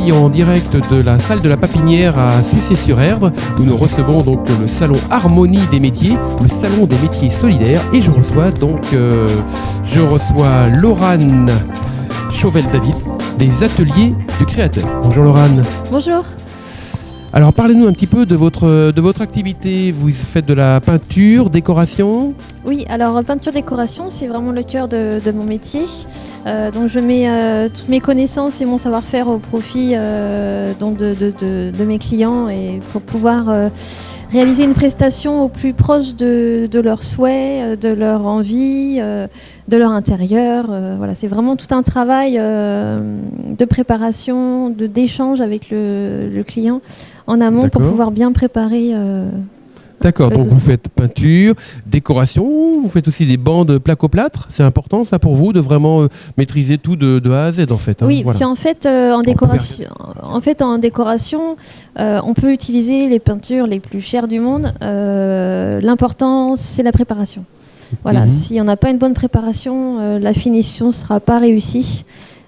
ici en direct de la salle de la Papinière à Sucé-sur-Erdre où nous recevons donc le salon Harmonie des métiers, le salon des métiers solidaires et je reçois Laurane Chauvel-David des Ateliers du Créateur. Bonjour Laurane. Bonjour. Alors parlez-nous un petit peu de votre activité. Vous faites de la peinture, décoration ? Oui, alors peinture décoration, c'est vraiment le cœur de mon métier. Donc je mets toutes mes connaissances et mon savoir-faire au profit de mes clients et pour pouvoir réaliser une prestation au plus proche de leurs souhaits, de leur envie, de leur intérieur. Voilà, c'est vraiment tout un travail de préparation, d'échange avec le client en amont. D'accord. Pour pouvoir bien préparer. D'accord, donc vous faites peinture, décoration, vous faites aussi des bandes placo-plâtre. C'est important ça pour vous de vraiment maîtriser tout de A à Z en fait. Oui, voilà. En fait, en décoration, on peut utiliser les peintures les plus chères du monde. L'important, c'est la préparation. Voilà, si on n'a pas une bonne préparation, la finition ne sera pas réussie.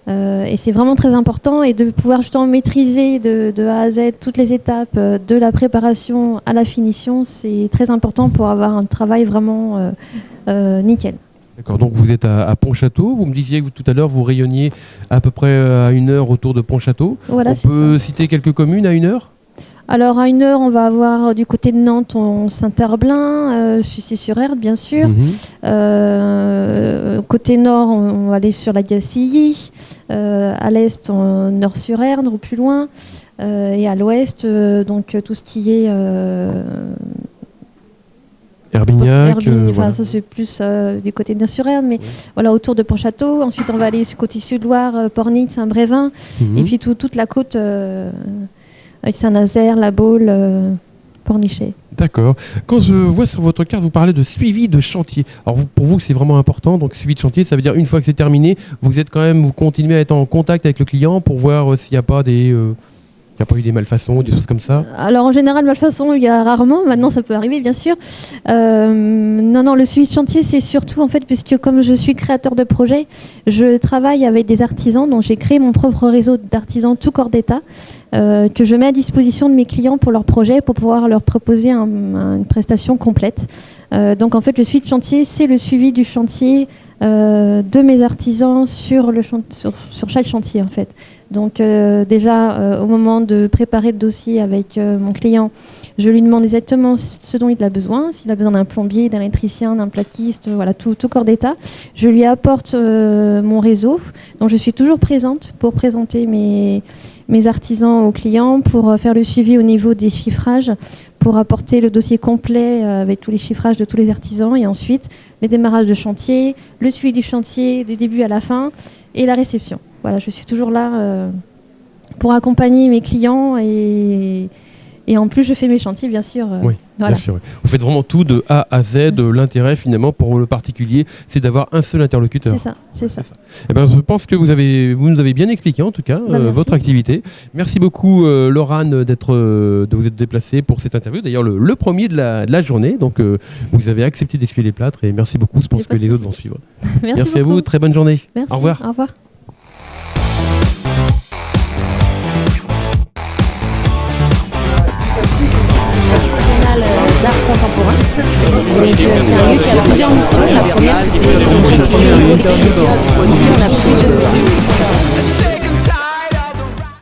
Et c'est vraiment très important et de pouvoir justement maîtriser de A à Z toutes les étapes de la préparation à la finition, c'est très important pour avoir un travail vraiment nickel. D'accord, donc vous êtes à Pontchâteau, vous me disiez que tout à l'heure vous rayonniez à peu près à 1 heure autour de Pontchâteau. Voilà, on peut citer quelques communes à 1 heure ? Alors à 1 heure, on va avoir du côté de Nantes, Saint-Herblain, Sucy-sur-Erdre bien sûr. Côté nord, on va aller sur la Gacilly. À l'est, Nord-sur-Erdre ou plus loin. Et à l'ouest, donc tout ce qui est... Herbignac. Voilà. Ça c'est plus du côté de Nord-sur-Erdre, mais voilà, autour de Pontchâteau. Ensuite, on va aller sur côté sud-Loire, Pornic, Saint-Brévin. Et puis toute la côte... avec Saint-Nazaire, La Baule, Pornichet. D'accord. Quand je vois sur votre carte, vous parlez de suivi de chantier. Alors pour vous, c'est vraiment important. Donc suivi de chantier, ça veut dire une fois que c'est terminé, vous continuez à être en contact avec le client pour voir s'il n'y a pas il n'y a pas eu des malfaçons, des choses comme ça? Alors en général, malfaçons, il y a rarement. Maintenant, ça peut arriver, bien sûr. Non, le suivi de chantier, c'est surtout, en fait, puisque comme je suis créateur de projet, je travaille avec des artisans. Donc j'ai créé mon propre réseau d'artisans tout corps d'État que je mets à disposition de mes clients pour leurs projets, pour pouvoir leur proposer une prestation complète. Donc en fait, le suivi de chantier, c'est le suivi du chantier de mes artisans sur chaque chantier, en fait. Donc déjà, au moment de préparer le dossier avec mon client, je lui demande exactement ce dont il a besoin. S'il a besoin d'un plombier, d'un électricien, d'un plaquiste, voilà, tout corps d'État. Je lui apporte mon réseau. Donc je suis toujours présente pour présenter mes artisans aux clients, pour faire le suivi au niveau des chiffrages, pour apporter le dossier complet avec tous les chiffrages de tous les artisans. Et ensuite, les démarrages de chantier, le suivi du chantier du début à la fin et la réception. Voilà, je suis toujours là pour accompagner mes clients et en plus je fais mes chantiers bien sûr. Oui, voilà. Bien sûr. Oui. Vous faites vraiment tout de A à Z. L'intérêt finalement pour le particulier, c'est d'avoir un seul interlocuteur. C'est ça. Eh ben, je pense que vous nous avez bien expliqué en tout cas votre activité. Merci beaucoup Laurane de vous être déplacée pour cette interview. D'ailleurs le premier de la journée. Donc vous avez accepté d'essuyer les plâtres et merci beaucoup. Je pense que les autres vont suivre. Merci à vous. Très bonne journée. Merci. Au revoir. Au revoir. D'art contemporain. Donc c'est un lieu qui a plusieurs missions. La première, c'était ici on a plus de